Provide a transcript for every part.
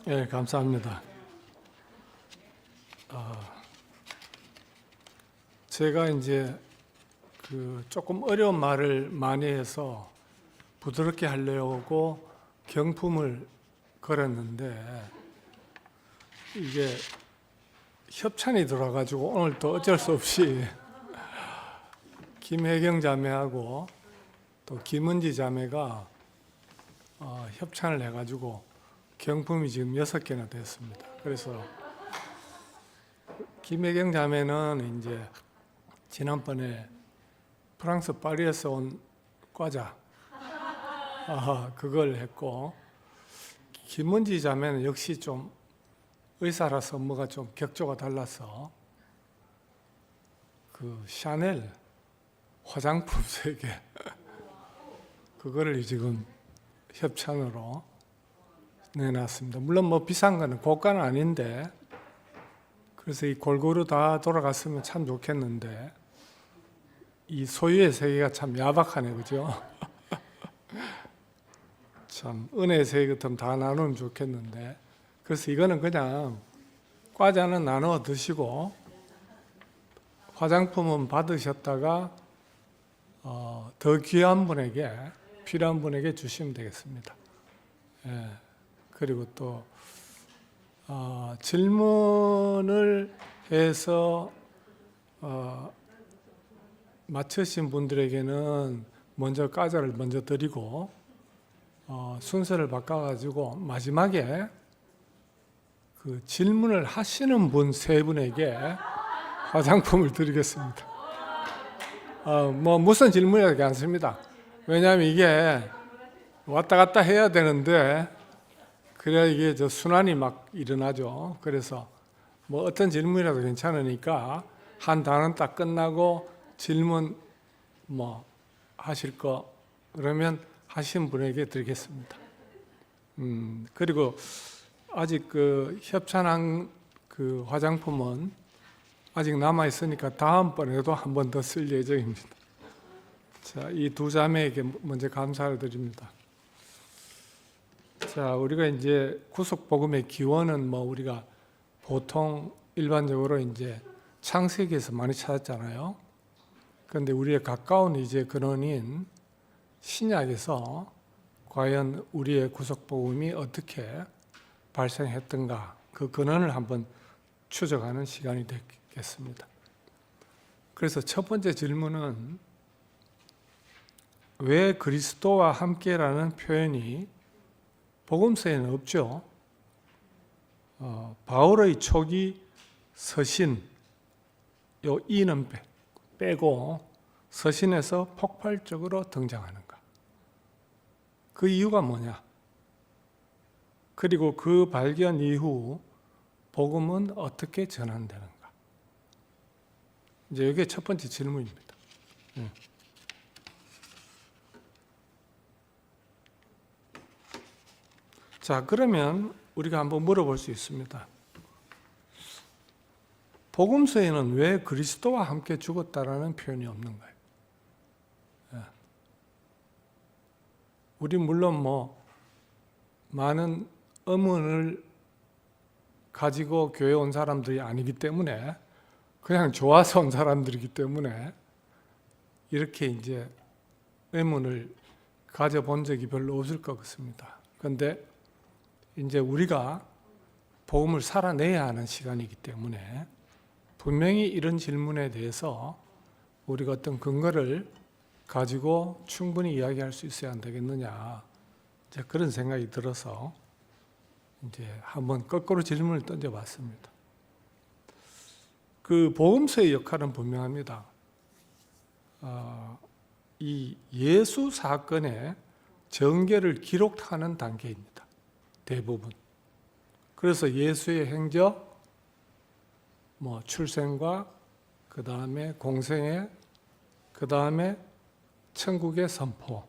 예, 감사합니다. 제가 이제 조금 어려운 말을 많이 해서 부드럽게 하려고 경품을 걸었는데 이게 협찬이 들어와가지고 오늘 또 어쩔 수 없이 김혜경 자매하고 또 김은지 자매가 협찬을 해가지고 경품이 지금 6개나 됐습니다. 그래서 김혜경 자매는 이제 지난번에 프랑스 파리에서 온 과자 그걸 했고, 김은지 자매는 역시 좀 의사라서 뭐가 좀 격조가 달라서 그 샤넬 화장품 3개 그거를 지금 협찬으로 내놨습니다. 물론 뭐 비싼 거는 고가는 아닌데, 그래서 이 골고루 다 돌아갔으면 참 좋겠는데 이 소유의 세계가 참 야박하네, 그죠? 참 은혜의 세계 같으면 다 나누면 좋겠는데, 그래서 이거는 그냥 과자는 나눠 드시고 화장품은 받으셨다가 더 귀한 분에게, 필요한 분에게 주시면 되겠습니다. 예. 그리고 또 질문을 해서 맞추신 분들에게는 먼저 과자를 먼저 드리고 순서를 바꿔가지고 마지막에 그 질문을 하시는 분 3분에게 화장품을 드리겠습니다. 뭐 무슨 질문이라도 괜찮습니다. 왜냐하면 이게 왔다 갔다 해야 되는데 그래야 이게 순환이 막 일어나죠. 그래서 뭐 어떤 질문이라도 괜찮으니까 한 단원 딱 끝나고 질문 뭐 하실 거 그러면 하신 분에게 드리겠습니다. 그리고 아직 그 협찬한 그 화장품은 아직 남아 있으니까 다음번에도 한 번 더 쓸 예정입니다. 자, 이 두 자매에게 먼저 감사를 드립니다. 자, 우리가 이제 구속복음의 기원은 뭐 우리가 보통 일반적으로 이제 창세기에서 많이 찾았잖아요. 그런데 우리의 가까운 이제 근원인 신약에서 과연 우리의 구속복음이 어떻게 발생했던가 그 근원을 한번 추적하는 시간이 되겠습니다. 그래서 첫 번째 질문은 왜 그리스도와 함께라는 표현이 복음서에는 없죠. 바울의 초기 서신 요 이는 빼고 서신에서 폭발적으로 등장하는가? 그 이유가 뭐냐? 그리고 그 발견 이후 복음은 어떻게 전환되는가? 이제 이게 첫 번째 질문입니다. 자, 그러면 우리가 한번 물어볼 수 있습니다. 복음서에는 왜 그리스도와 함께 죽었다라는 표현이 없는가요? 우리 물론 뭐 많은 의문을 가지고 교회 온 사람들이 아니기 때문에 그냥 좋아서 온 사람들이기 때문에 이렇게 이제 의문을 가져본 적이 별로 없을 것 같습니다. 그런데 이제 우리가 복음을 살아내야 하는 시간이기 때문에 분명히 이런 질문에 대해서 우리가 어떤 근거를 가지고 충분히 이야기할 수 있어야 안 되겠느냐, 이제 그런 생각이 들어서 이제 한번 거꾸로 질문을 던져봤습니다. 그 복음서의 역할은 분명합니다. 이 예수 사건의 전개를 기록하는 단계입니다. 대부분. 그래서 예수의 행적, 뭐 출생과 그 다음에 공생애, 그 다음에 천국의 선포,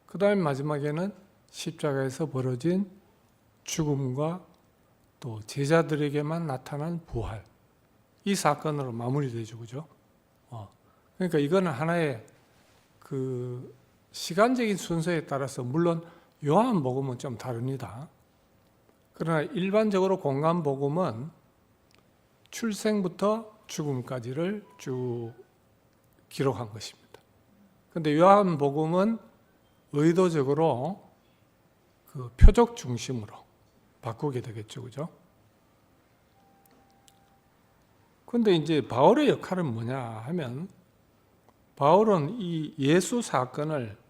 그 다음에 마지막에는 십자가에서 벌어진 죽음과 또 제자들에게만 나타난 부활, 이 사건으로 마무리되죠, 그죠? 그러니까 이거는 하나의 그 시간적인 순서에 따라서 물론 요한복음은 좀 다릅니다. 그러나 일반적으로 공간복음은 출생부터 죽음까지를 쭉 기록한 것입니다. 그런데 요한복음은 의도적으로 그 표적 중심으로 바꾸게 되겠죠, 그죠? 그런데 이제 바울의 역할은 뭐냐 하면, 바울은 이 예수 사건을,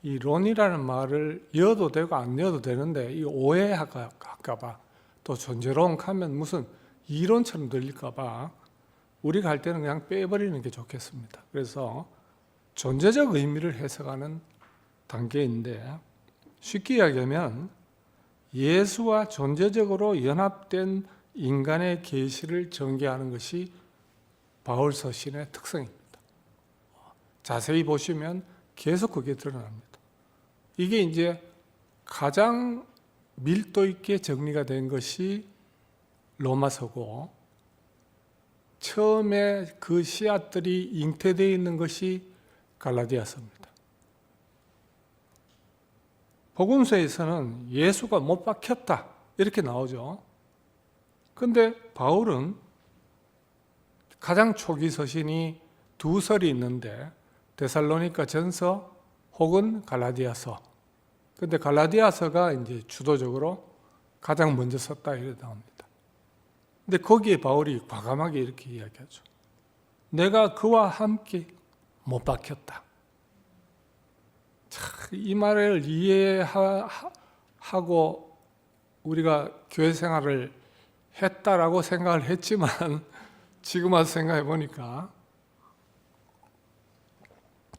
이 론이라는 말을 이어도 되고 안 이어도 되는데, 이 오해할까봐, 또 존재론 하면 무슨 이론처럼 들릴까봐 우리가 할 때는 그냥 빼버리는 게 좋겠습니다. 그래서 존재적 의미를 해석하는 단계인데, 쉽게 이야기하면 예수와 존재적으로 연합된 인간의 계시를 전개하는 것이 바울 서신의 특성입니다. 자세히 보시면 계속 그게 드러납니다. 이게 이제 가장 밀도 있게 정리가 된 것이 로마서고, 처음에 그 씨앗들이 잉태되어 있는 것이 갈라디아서입니다. 복음서에서는 예수가 못 박혔다 이렇게 나오죠. 그런데 바울은 가장 초기 서신이 두 설이 있는데, 데살로니가 전서 혹은 갈라디아서. 근데 갈라디아서가 이제 주도적으로 가장 먼저 썼다 이렇게 나옵니다. 근데 거기에 바울이 과감하게 이렇게 이야기하죠. 내가 그와 함께 못 박혔다. 이 말을 이해하고 우리가 교회 생활을 했다라고 생각을 했지만, 지금 와서 생각해 보니까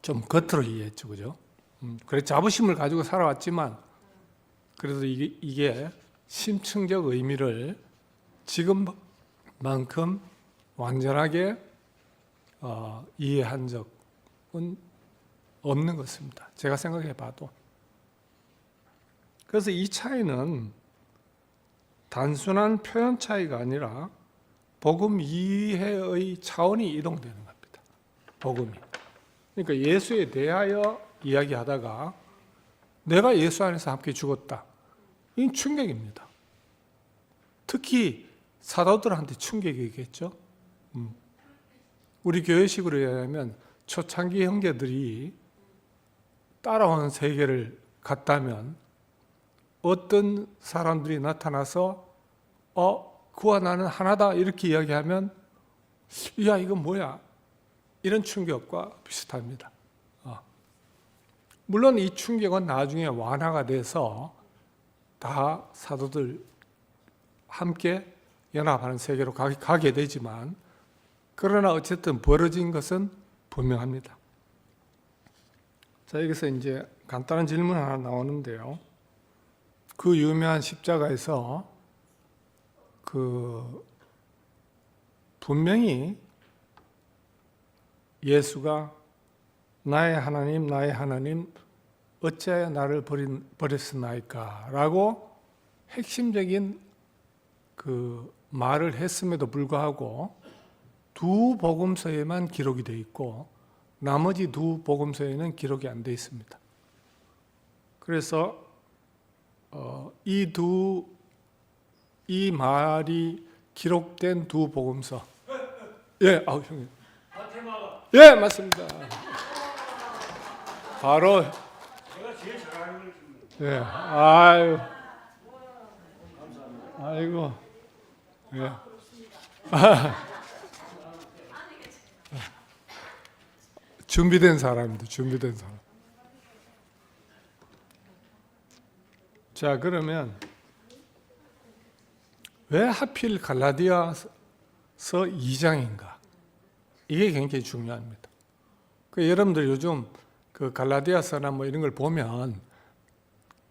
좀 겉으로 이해했죠, 그죠? 그래 자부심을 가지고 살아왔지만, 그래도 이게 심층적 의미를 지금만큼 완전하게 이해한 적은 없는 것입니다. 제가 생각해 봐도. 그래서 이 차이는 단순한 표현 차이가 아니라 복음 이해의 차원이 이동되는 겁니다. 복음이. 그러니까 예수에 대하여 이야기하다가 내가 예수 안에서 함께 죽었다. 이건 충격입니다. 특히 사도들한테 충격이겠죠. 우리 교회식으로 얘기하면 초창기 형제들이 따라오는 세계를 갔다면 어떤 사람들이 나타나서 그와 나는 하나다 이렇게 이야기하면, 야 이건 뭐야? 이런 충격과 비슷합니다. 물론 이 충격은 나중에 완화가 돼서 다 사도들 함께 연합하는 세계로 가게 되지만, 그러나 어쨌든 벌어진 것은 분명합니다. 자, 여기서 이제 간단한 질문 하나 나오는데요. 그 유명한 십자가에서 분명히 예수가 나의 하나님 어찌하여 나를 버렸으나이까 라고 핵심적인 그 말을 했음에도 불구하고 두 복음서에만 기록이 되어 있고 나머지 두 복음서에는 기록이 안 되어 있습니다. 그래서 이 말이 기록된 두 복음서, 예, 형님, 예, 맞습니다. 바로 제가 제일 잘하는 걸 줍니다. 예, 아이고, 예. 준비된 사람입니다. 준비된 사람. 자, 그러면 왜 하필 갈라디아서 2장인가? 이게 굉장히 중요합니다. 여러분들 요즘 그 갈라디아서나 뭐 이런 걸 보면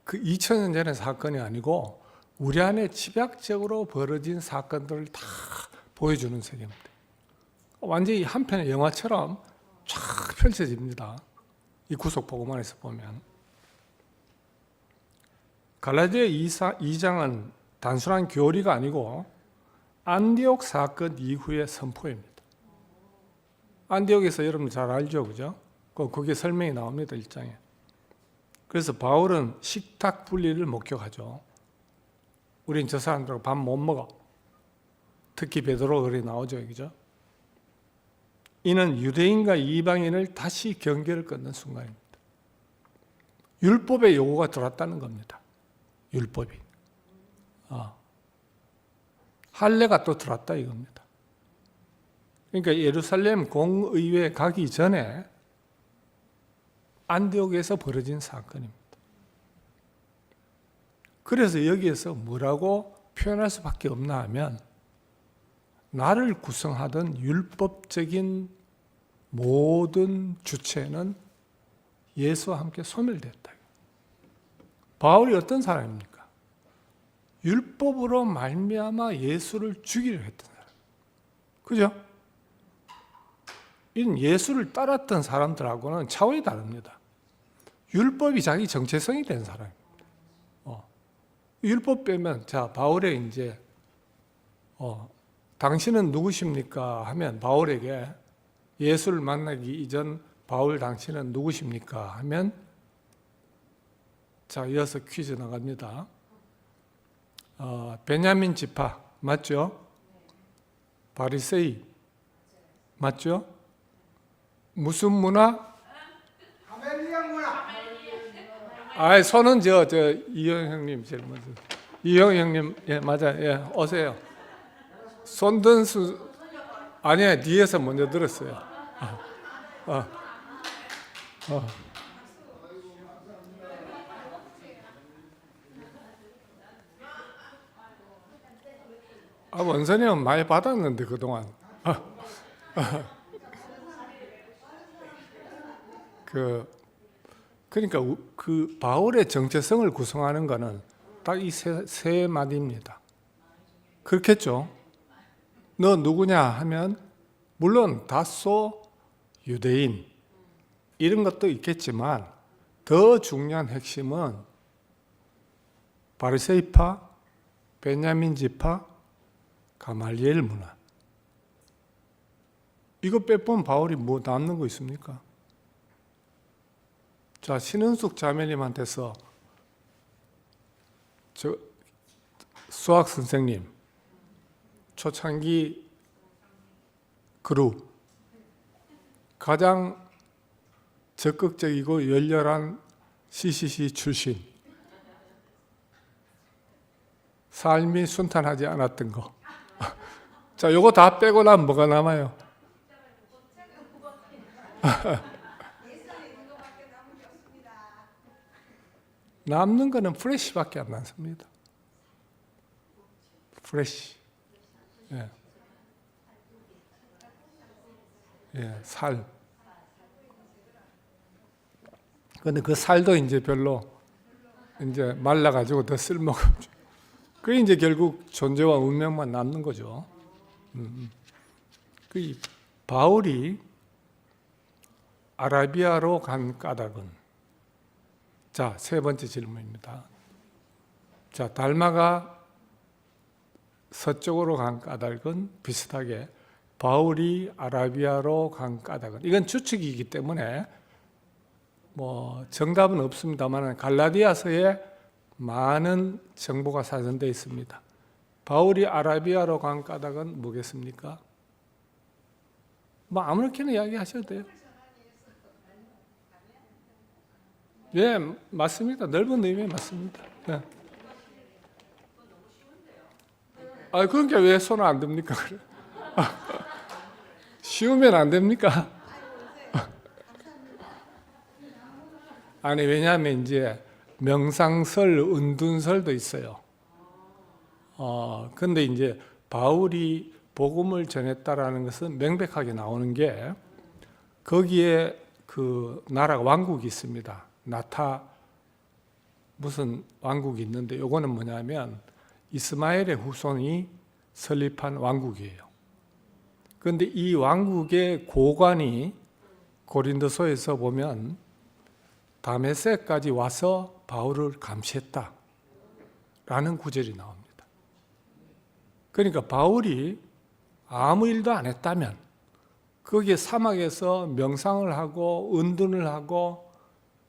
그 2000년 전의 사건이 아니고 우리 안에 집약적으로 벌어진 사건들을 다 보여주는 세계입니다. 완전히 한 편의 영화처럼 쫙 펼쳐집니다. 이 구속 복음안에서 보면. 갈라디아 2장은 단순한 교리가 아니고 안디옥 사건 이후의 선포입니다. 안디옥에서 여러분 잘 알죠, 그죠? 거기에 설명이 나옵니다, 1장에. 그래서 바울은 식탁 분리를 목격하죠. 우린 저 사람들하고 밥 못 먹어. 특히 베드로가 그래 나오죠, 그죠? 이는 유대인과 이방인을 다시 경계를 끊는 순간입니다. 율법의 요구가 들어왔다는 겁니다. 율법이. 할례가 또 들어왔다 이겁니다. 그러니까 예루살렘 공의회에 가기 전에 안디옥에서 벌어진 사건입니다. 그래서 여기에서 뭐라고 표현할 수밖에 없나 하면 나를 구성하던 율법적인 모든 주체는 예수와 함께 소멸됐다. 바울이 어떤 사람입니까? 율법으로 말미암아 예수를 죽이려 했던 사람. 그죠? 이런 예수를 따랐던 사람들하고는 차원이 다릅니다. 율법이 자기 정체성이 된 사람입니다. 율법 빼면, 자, 바울의 이제, 당신은 누구십니까? 하면 바울에게 예수를 만나기 이전 바울 당신은 누구십니까? 하면 자, 이어서 퀴즈 나갑니다. 베냐민 지파 맞죠? 바리새이 맞죠? 무슨 문화? 가멜리아 문화. 손은 이영 형님 제일 먼저. 이영 형님 예 맞아 예 오세요. 손든 수 아니야 뒤에서 먼저 들었어요. 원선이 형 많이 받았는데 그동안. 그러니까 그 바울의 정체성을 구성하는 것은 딱 이 세 마디입니다. 그렇겠죠? 너 누구냐 하면 물론 다소 유대인 이런 것도 있겠지만 더 중요한 핵심은 바리새이파, 베냐민 지파, 가말리엘 문화. 이거 빼면 바울이 뭐 남는 거 있습니까? 자, 신은숙 자매님한테서 수학 선생님, 초창기 그룹, 가장 적극적이고 열렬한 CCC 출신, 삶이 순탄하지 않았던 거. 자, 요거 다 빼고 나면 뭐가 남아요? 남는 거는 프레시밖에 안 남습니다. 프레시. 예. 예, 살. 근데 그 살도 이제 별로 이제 말라가지고 더 쓸모가 없죠. 그게 이제 결국 존재와 운명만 남는 거죠. 그 바울이 아라비아로 간 까닭은 자, 세 번째 질문입니다. 자, 달마가 서쪽으로 간 까닭은 비슷하게 바울이 아라비아로 간 까닭은 이건 추측이기 때문에 뭐 정답은 없습니다만 갈라디아서에 많은 정보가 사전되어 있습니다. 바울이 아라비아로 간 까닭은 뭐겠습니까? 뭐 아무렇게나 이야기하셔도 돼요. 예, 맞습니다. 넓은 의미에 맞습니다. 예. 그러니까 왜 손을 안 듭니까? 쉬우면 안 됩니까? 아니, 왜냐하면 이제 명상설, 은둔설도 있어요. 근데 이제 바울이 복음을 전했다라는 것은 명백하게 나오는 게 거기에 그 나라 왕국이 있습니다. 나타 무슨 왕국이 있는데 요거는 뭐냐면 이스마엘의 후손이 설립한 왕국이에요. 그런데 이 왕국의 고관이 고린도서에서 보면 다메섹까지 와서 바울을 감시했다라는 구절이 나옵니다. 그러니까 바울이 아무 일도 안 했다면 거기에 사막에서 명상을 하고 은둔을 하고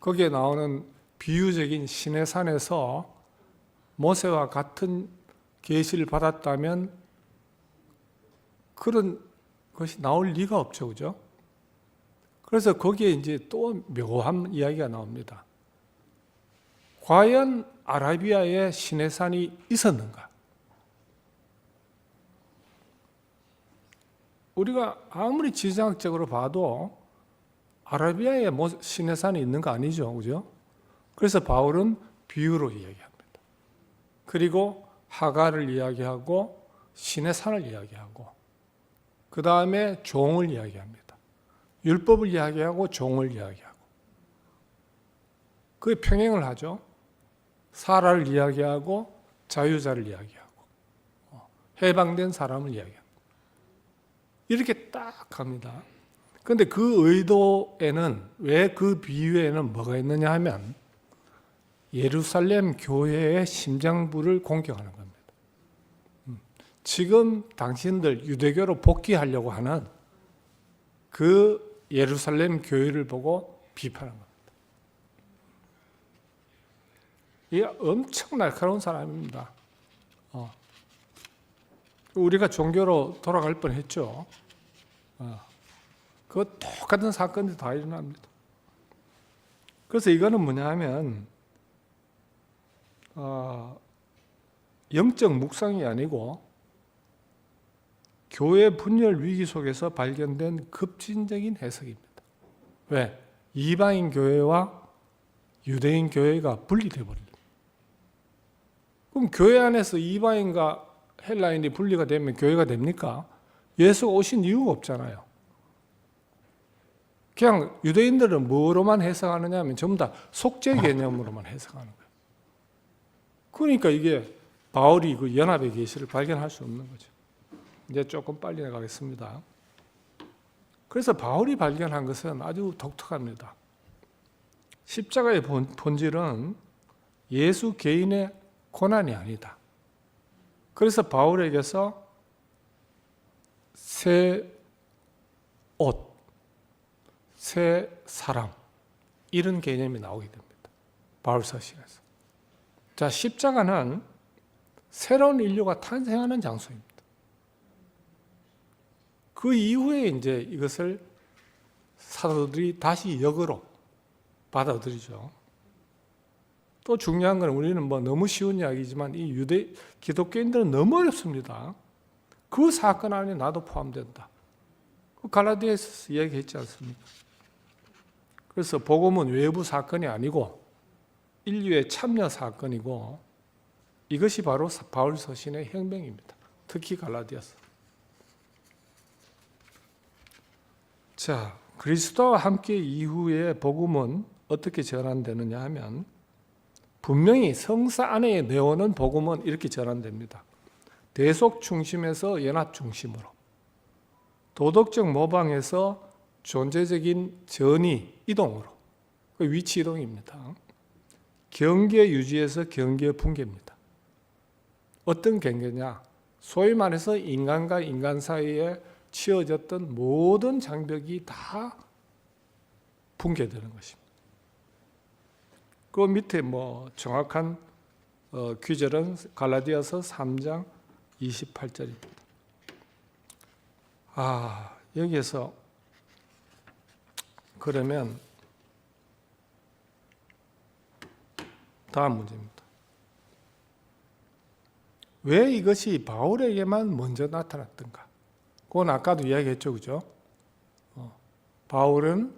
거기에 나오는 비유적인 시내산에서 모세와 같은 계시를 받았다면 그런 것이 나올 리가 없죠, 그죠? 그래서 거기에 이제 또 묘한 이야기가 나옵니다. 과연 아라비아에 시내산이 있었는가? 우리가 아무리 지정학적으로 봐도 아라비아에 뭐 시내산이 있는 거 아니죠, 그죠? 그래서 바울은 비유로 이야기합니다. 그리고 하갈을 이야기하고 시내산을 이야기하고 그 다음에 종을 이야기합니다. 율법을 이야기하고 종을 이야기하고 그 평행을 하죠. 사라를 이야기하고 자유자를 이야기하고 해방된 사람을 이야기합니다. 이렇게 딱 갑니다. 그런데 그 의도에는 왜 그 비유에는 뭐가 있느냐 하면 예루살렘 교회의 심장부를 공격하는 겁니다. 지금 당신들 유대교로 복귀하려고 하는 그 예루살렘 교회를 보고 비판한 겁니다. 이게 엄청 날카로운 사람입니다. 우리가 종교로 돌아갈 뻔했죠. 그 똑같은 사건이 다 일어납니다. 그래서 이거는 뭐냐 하면 영적 묵상이 아니고 교회 분열 위기 속에서 발견된 급진적인 해석입니다. 왜? 이방인 교회와 유대인 교회가 분리되어 버립니다. 그럼 교회 안에서 이방인과 헬라인이 분리가 되면 교회가 됩니까? 예수가 오신 이유가 없잖아요. 그냥 유대인들은 뭐로만 해석하느냐 하면 전부 다 속죄 개념으로만 해석하는 거예요. 그러니까 이게 바울이 그 연합의 계시를 발견할 수 없는 거죠. 이제 조금 빨리 나가겠습니다. 그래서 바울이 발견한 것은 아주 독특합니다. 십자가의 본질은 예수 개인의 고난이 아니다. 그래서 바울에게서 새 옷, 새 사람 이런 개념이 나오게 됩니다. 바울 서신에서. 자, 십자가는 새로운 인류가 탄생하는 장소입니다. 그 이후에 이제 이것을 사도들이 다시 역으로 받아들이죠. 또 중요한 건 우리는 뭐 너무 쉬운 이야기지만 이 기독교인들은 너무 어렵습니다. 그 사건 안에 나도 포함된다. 갈라디아에서 이야기했지 않습니까? 그래서 복음은 외부 사건이 아니고 인류의 참여 사건이고 이것이 바로 바울 서신의 혁명입니다. 특히 갈라디아서. 자, 그리스도와 함께 이후에 복음은 어떻게 전환되느냐 하면 분명히 성사 안에 내오는 복음은 이렇게 전환됩니다. 대속 중심에서 연합 중심으로, 도덕적 모방에서 존재적인 전이 이동으로, 그 위치 이동입니다. 경계 유지에서 경계 붕괴입니다. 어떤 경계냐? 소위 말해서 인간과 인간 사이에 치어졌던 모든 장벽이 다 붕괴되는 것입니다. 그 밑에 뭐 정확한 규절은 갈라디아서 3장 28절입니다. 여기에서 그러면 다음 문제입니다. 왜 이것이 바울에게만 먼저 나타났던가? 그건 아까도 이야기했죠, 그죠? 바울은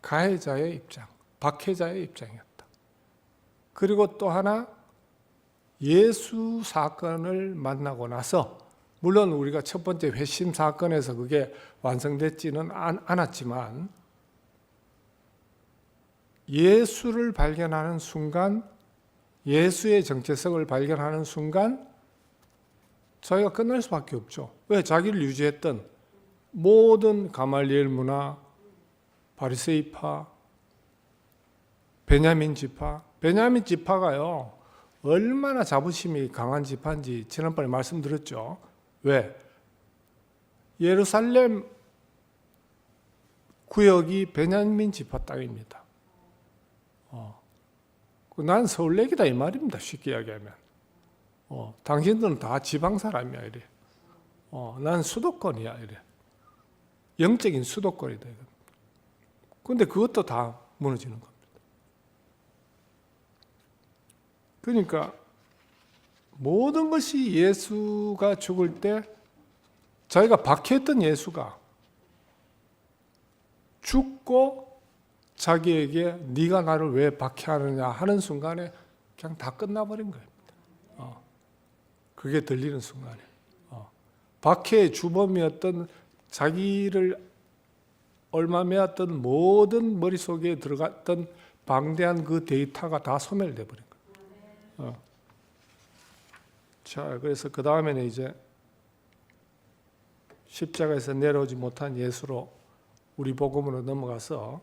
가해자의 입장, 박해자의 입장이었다. 그리고 또 하나 예수 사건을 만나고 나서 물론 우리가 첫 번째 회심 사건에서 그게 완성되지는 않았지만 예수를 발견하는 순간, 예수의 정체성을 발견하는 순간 자기가 끝날 수밖에 없죠. 왜? 자기를 유지했던 모든 가말리엘 문화, 바리새이파, 베냐민 지파가요 얼마나 자부심이 강한 지파인지 지난번에 말씀드렸죠. 왜? 예루살렘 구역이 베냐민 지파 땅입니다. 난 서울내기다 이 말입니다. 쉽게 이야기하면. 당신들은 다 지방 사람이야 이래. 난 수도권이야 이래. 영적인 수도권이다. 그런데 그것도 다 무너지는 겁니다. 그러니까 모든 것이 예수가 죽을 때 자기가 박해했던 예수가 죽고 자기에게 네가 나를 왜 박해하느냐 하는 순간에 그냥 다 끝나버린 겁니다. 그게 들리는 순간에 박해의 주범이었던 자기를 얽매였던 모든 머릿속에 들어갔던 방대한 그 데이터가 다 소멸돼 버린 거예요. 자, 그래서 그 다음에는 이제 십자가에서 내려오지 못한 예수로 우리 복음으로 넘어가서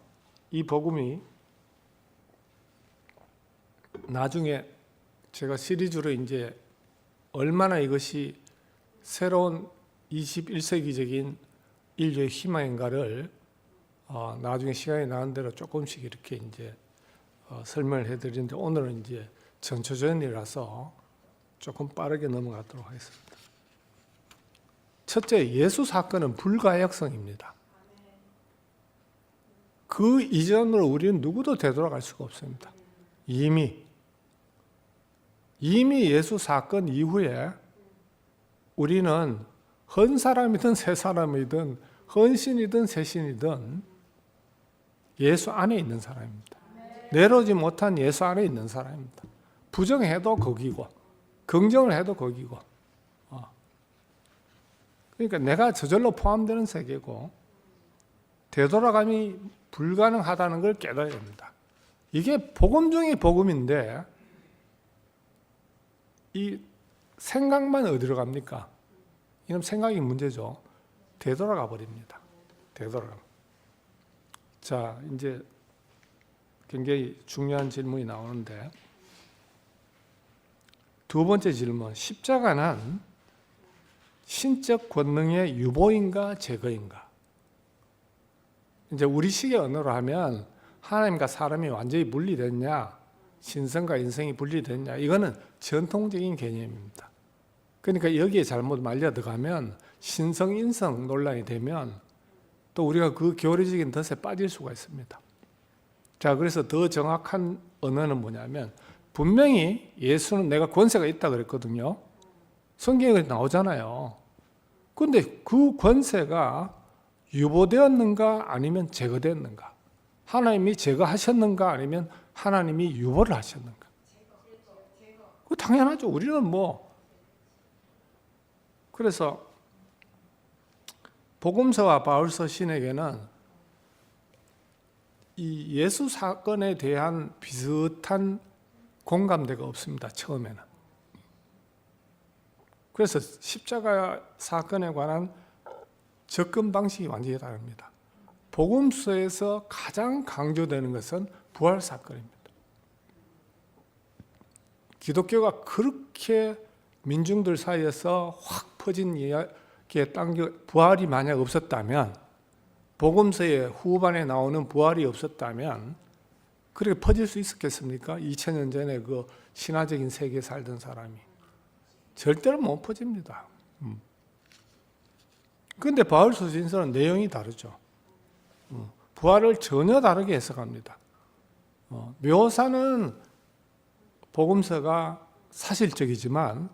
이 복음이 나중에 제가 시리즈로 이제 얼마나 이것이 새로운 21세기적인 인류의 희망인가를 나중에 시간이 나는 대로 조금씩 이렇게 이제 설명을 해드리는데 오늘은 이제 전초전이라서 조금 빠르게 넘어가도록 하겠습니다. 첫째, 예수 사건은 불가역성입니다. 그 이전으로 우리는 누구도 되돌아갈 수가 없습니다. 이미 예수 사건 이후에 우리는 헌 사람이든 새 사람이든 헌신이든 새신이든 예수 안에 있는 사람입니다. 내려오지 못한 예수 안에 있는 사람입니다. 부정해도 거기고 긍정을 해도 거기고. 그러니까 내가 저절로 포함되는 세계고 되돌아감이 불가능하다는 걸 깨달아야 됩니다. 이게 복음 중의 복음인데 이 생각만 어디로 갑니까? 이놈 생각이 문제죠. 되돌아가 버립니다. 되돌아가. 자, 이제 굉장히 중요한 질문이 나오는데 두 번째 질문, 십자가는 신적 권능의 유보인가 제거인가? 이제 우리식의 언어로 하면 하나님과 사람이 완전히 분리됐냐, 신성과 인성이 분리됐냐, 이거는 전통적인 개념입니다. 그러니까 여기에 잘못 말려 들어가면 신성, 인성 논란이 되면 또 우리가 그 교리적인 덫에 빠질 수가 있습니다. 자, 그래서 더 정확한 언어는 뭐냐면 분명히 예수는 내가 권세가 있다 그랬거든요. 성경에 나오잖아요. 그런데 그 권세가 유보되었는가 아니면 제거되었는가? 하나님이 제거하셨는가 아니면 하나님이 유보를 하셨는가? 그 당연하죠. 우리는 그래서 복음서와 바울서 신에게는 이 예수 사건에 대한 비슷한 공감대가 없습니다. 처음에는. 그래서 십자가 사건에 관한 접근 방식이 완전히 다릅니다. 복음서에서 가장 강조되는 것은 부활 사건입니다. 기독교가 그렇게 민중들 사이에서 확 퍼진 이야기에 당겨 부활이 만약 없었다면, 복음서의 후반에 나오는 부활이 없었다면 그렇게 퍼질 수 있었겠습니까? 2000년 전에 그 신화적인 세계에 살던 사람이 절대로 못 퍼집니다. 그런데 바울서 진서는 내용이 다르죠. 부활을 전혀 다르게 해석합니다. 묘사는 복음서가 사실적이지만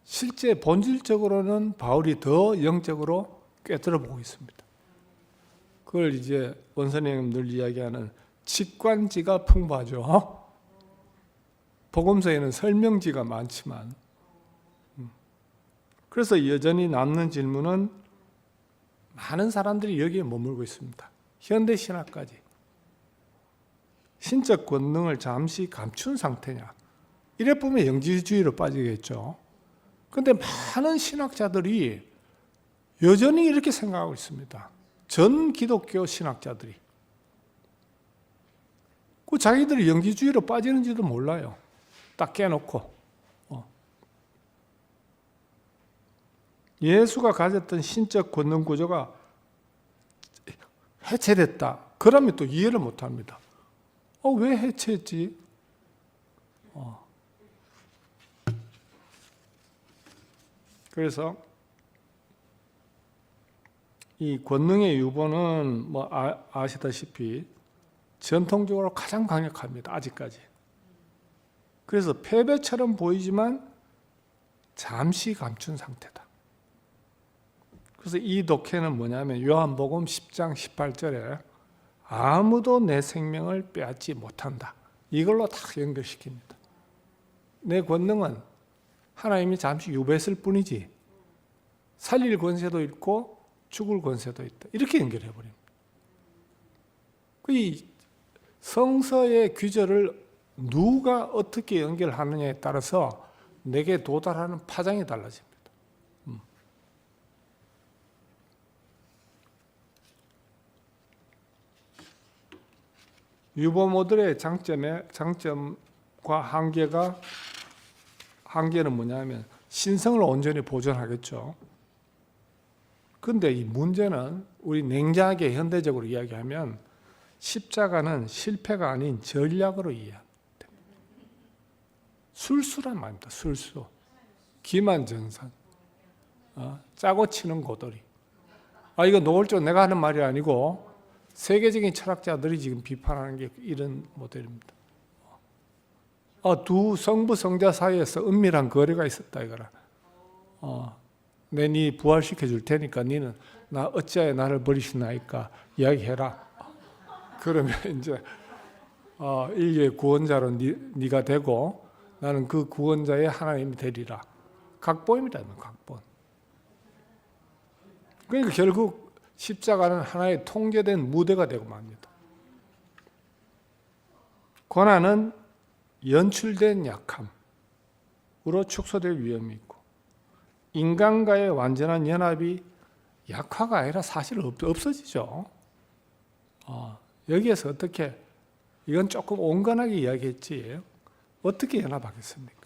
실제 본질적으로는 바울이 더 영적으로 꿰뚫어 보고 있습니다. 그걸 이제 원선생님 늘 이야기하는 직관지가 풍부하죠. 복음서에는 설명지가 많지만, 그래서 여전히 남는 질문은 많은 사람들이 여기에 머물고 있습니다. 현대 신학까지. 신적 권능을 잠시 감춘 상태냐? 이래 보면 영지주의로 빠지겠죠. 그런데 많은 신학자들이 여전히 이렇게 생각하고 있습니다. 전 기독교 신학자들이. 그 자기들이 영지주의로 빠지는지도 몰라요. 딱 깨놓고. 예수가 가졌던 신적 권능 구조가 해체됐다. 그러면 또 이해를 못합니다. 왜 해체했지? 그래서 이 권능의 유보는 뭐 아시다시피 전통적으로 가장 강력합니다. 아직까지. 그래서 패배처럼 보이지만 잠시 감춘 상태다. 그래서 이 독해는 뭐냐면 요한복음 10장 18절에 아무도 내 생명을 빼앗지 못한다. 이걸로 딱 연결시킵니다. 내 권능은 하나님이 잠시 유배했을 뿐이지 살릴 권세도 있고 죽을 권세도 있다. 이렇게 연결해버립니다. 이 성서의 규절을 누가 어떻게 연결하느냐에 따라서 내게 도달하는 파장이 달라집니다. 유보 모델의 장점과 한계는 뭐냐면 신성을 온전히 보존하겠죠. 그런데 이 문제는 우리 냉정하게 현대적으로 이야기하면 십자가는 실패가 아닌 전략으로 이해합니다. 술수란 말입니다. 술수. 기만전선. 짜고 치는 고돌이. 이거 노골적으로 내가 하는 말이 아니고 세계적인 철학자들이 지금 비판하는 게 이런 모델입니다. 두 성부 성자 사이에서 은밀한 거래가 있었다 이거라. 네 부활시켜 줄 테니까 니는 나 어찌하여 나를 버리시나이까 이야기해라. 그러면 이제 인류의 구원자로 네가 되고 나는 그 구원자의 하나님이 되리라. 각본입니다. 각본. 그러니까 결국 십자가는 하나의 통제된 무대가 되고 맙니다. 고난은 연출된 약함으로 축소될 위험이 있고 인간과의 완전한 연합이 약화가 아니라 사실 없어지죠. 여기에서 어떻게 이건 조금 온건하게 이야기했지 어떻게 연합하겠습니까?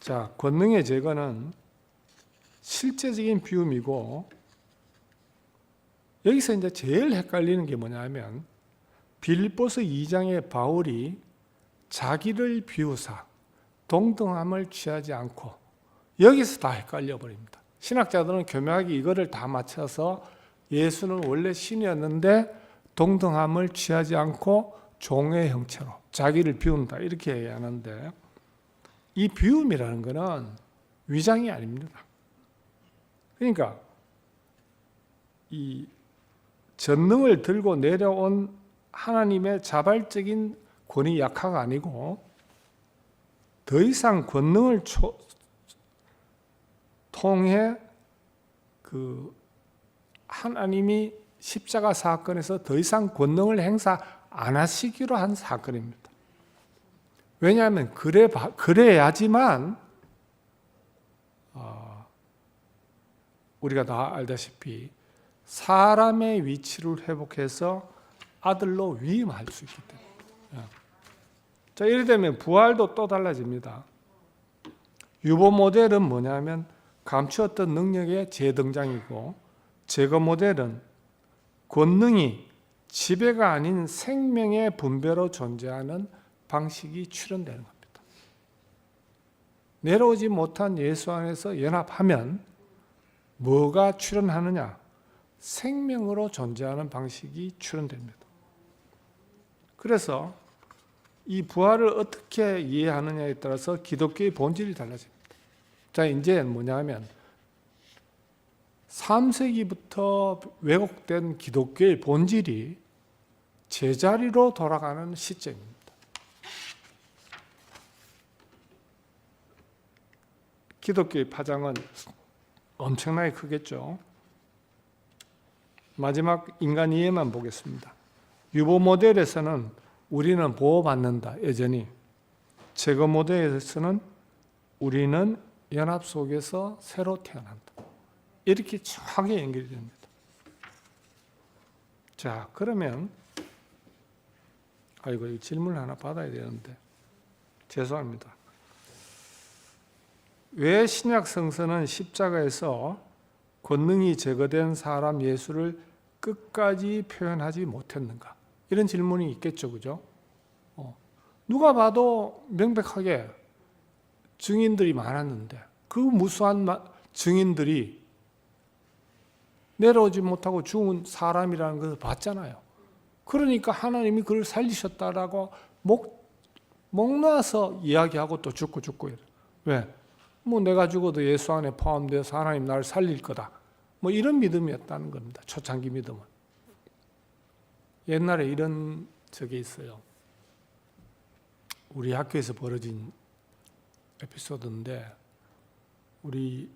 자, 권능의 제거는 실제적인 비움이고 여기서 이제 제일 헷갈리는 게 뭐냐면 빌립보서 2장의 바울이 자기를 비우사 동등함을 취하지 않고 여기서 다 헷갈려 버립니다. 신학자들은 교묘하게 이거를 다 맞춰서 예수는 원래 신이었는데 동등함을 취하지 않고 종의 형체로 자기를 비운다 이렇게 얘기하는데 이 비움이라는 것은 위장이 아닙니다. 그러니까 이 전능을 들고 내려온 하나님의 자발적인 권위 약화가 아니고 더 이상 권능을 통해 그 하나님이 십자가 사건에서 더 이상 권능을 행사 안 하시기로 한 사건입니다. 왜냐하면 그래야지만 우리가 다 알다시피 사람의 위치를 회복해서 아들로 위임할 수 있기 때문에. 자, 이래 되면 부활도 또 달라집니다. 유보 모델은 뭐냐면 감추었던 능력의 재등장이고 제거 모델은 권능이 지배가 아닌 생명의 분배로 존재하는 방식이 출현되는 겁니다. 내려오지 못한 예수 안에서 연합하면 뭐가 출현하느냐? 생명으로 존재하는 방식이 출현됩니다. 그래서 이 부활을 어떻게 이해하느냐에 따라서 기독교의 본질이 달라집니다. 자, 이제 뭐냐면 3세기부터 왜곡된 기독교의 본질이 제자리로 돌아가는 시점입니다. 기독교의 파장은 엄청나게 크겠죠. 마지막 인간 이해만 보겠습니다. 유보 모델에서는 우리는 보호받는다, 여전히. 제거 모델에서는 우리는 연합 속에서 새로 태어난다. 이렇게 정확하게 연결이 됩니다. 자, 그러면 이거 질문을 하나 받아야 되는데 죄송합니다. 왜 신약 성서는 십자가에서 권능이 제거된 사람 예수를 끝까지 표현하지 못했는가? 이런 질문이 있겠죠, 그죠? 누가 봐도 명백하게 증인들이 많았는데 그 무수한 증인들이 내려오지 못하고 죽은 사람이라는 것을 봤잖아요. 그러니까 하나님이 그를 살리셨다라고 목 놓아서 이야기하고 또 죽고 이래. 왜? 뭐 내가 죽어도 예수 안에 포함되어서 하나님 나를 살릴 거다. 뭐 이런 믿음이었다는 겁니다. 초창기 믿음은. 옛날에 이런 적이 있어요. 우리 학교에서 벌어진 에피소드인데 우리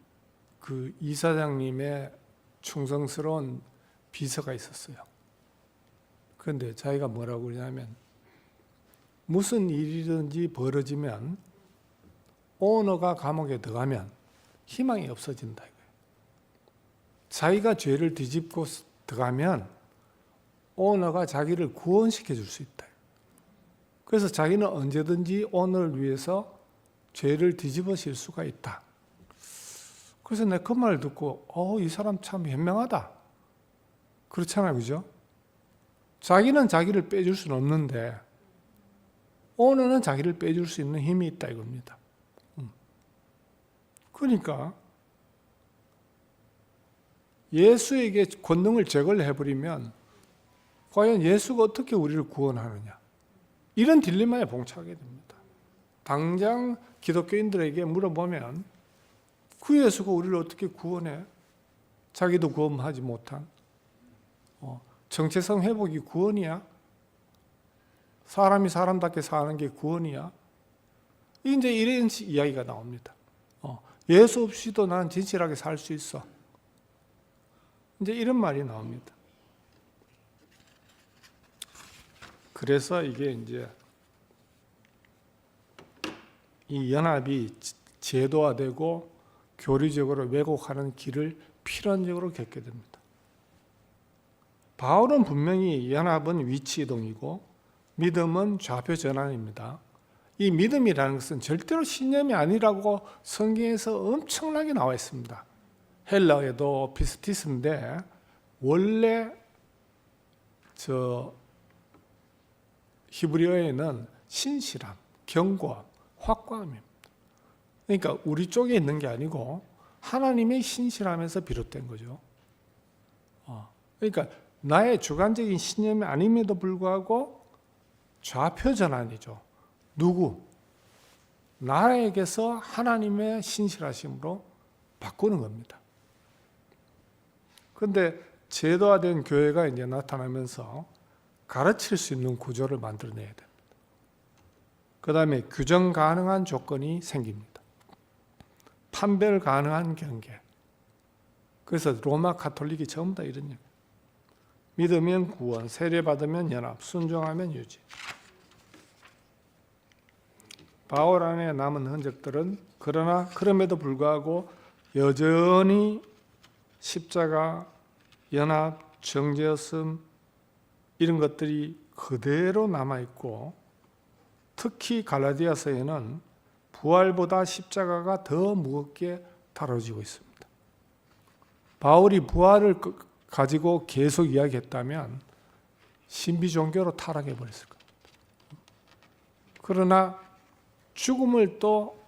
그 이사장님의 충성스러운 비서가 있었어요. 그런데 자기가 뭐라고 그러냐면 무슨 일이든지 벌어지면 오너가 감옥에 들어가면 희망이 없어진다 이거예요. 자기가 죄를 뒤집고 들어가면 오너가 자기를 구원시켜 줄 수 있다. 그래서 자기는 언제든지 오너를 위해서 죄를 뒤집어질 수가 있다. 그래서 내가 그 말을 듣고 이 사람 참 현명하다. 그렇잖아요. 그죠? 자기는 자기를 빼줄 수는 없는데 오너는 자기를 빼줄 수 있는 힘이 있다 이겁니다. 그러니까 예수에게 권능을 제거를 해버리면 과연 예수가 어떻게 우리를 구원하느냐 이런 딜레마에 봉착하게 됩니다. 당장 기독교인들에게 물어보면 그 예수가 우리를 어떻게 구원해? 자기도 구원하지 못한 정체성 회복이 구원이야? 사람이 사람답게 사는 게 구원이야? 이제 이런 이야기가 나옵니다. 예수 없이도 난 진실하게 살 수 있어. 이제 이런 말이 나옵니다. 그래서 이게 이제 이 연합이 제도화되고 교리적으로 왜곡하는 길을 필연적으로 겪게 됩니다. 바울은 분명히 연합은 위치 이동이고 믿음은 좌표 전환입니다. 이 믿음이라는 것은 절대로 신념이 아니라고 성경에서 엄청나게 나와 있습니다. 헬라어에도 피스티스인데 원래 히브리어에는 신실함, 견고함, 확고함입니다. 그러니까 우리 쪽에 있는 게 아니고 하나님의 신실함에서 비롯된 거죠. 그러니까 나의 주관적인 신념이 아님에도 불구하고 좌표 전환이죠. 누구? 나에게서 하나님의 신실하심으로 바꾸는 겁니다. 그런데 제도화된 교회가 이제 나타나면서 가르칠 수 있는 구조를 만들어내야 됩니다. 그 다음에 규정 가능한 조건이 생깁니다. 판별 가능한 경계. 그래서 로마 가톨릭이 전부 다 이런 얘기예요. 믿으면 구원, 세례받으면 연합, 순종하면 유지. 바울 안에 남은 흔적들은 그러나 그럼에도 불구하고 여전히 십자가, 연합, 정죄였음 이런 것들이 그대로 남아있고 특히 갈라디아서에는 부활보다 십자가가 더 무겁게 다뤄지고 있습니다. 바울이 부활을 가지고 계속 이야기했다면 신비 종교로 타락해 버렸을 겁니다. 그러나 죽음을 또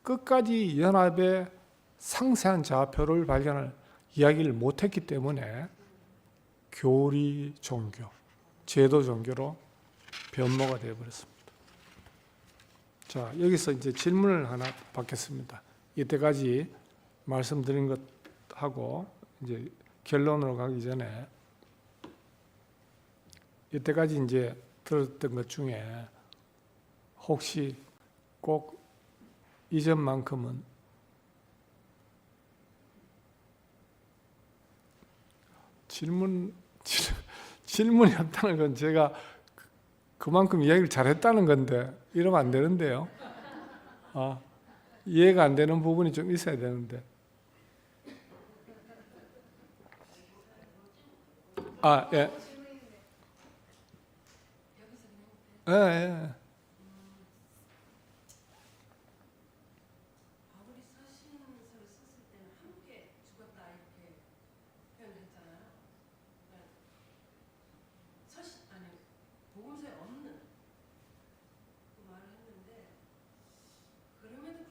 끝까지 연합의 상세한 좌표를 발견할 이야기를 못했기 때문에 교리 종교, 제도 종교로 변모가 되어버렸습니다. 자, 여기서 이제 질문을 하나 받겠습니다. 이때까지 말씀드린 것하고 이제 결론으로 가기 전에 이때까지 이제 들었던 것 중에 혹시 꼭 이전만큼은 질문이 없다는 건 제가 그만큼 이야기를 잘했다는 건데 이러면 안 되는데요. 이해가 안 되는 부분이 좀 있어야 되는데. 예. 예. 복음서에 없는 그 말을 했는데 그럼에도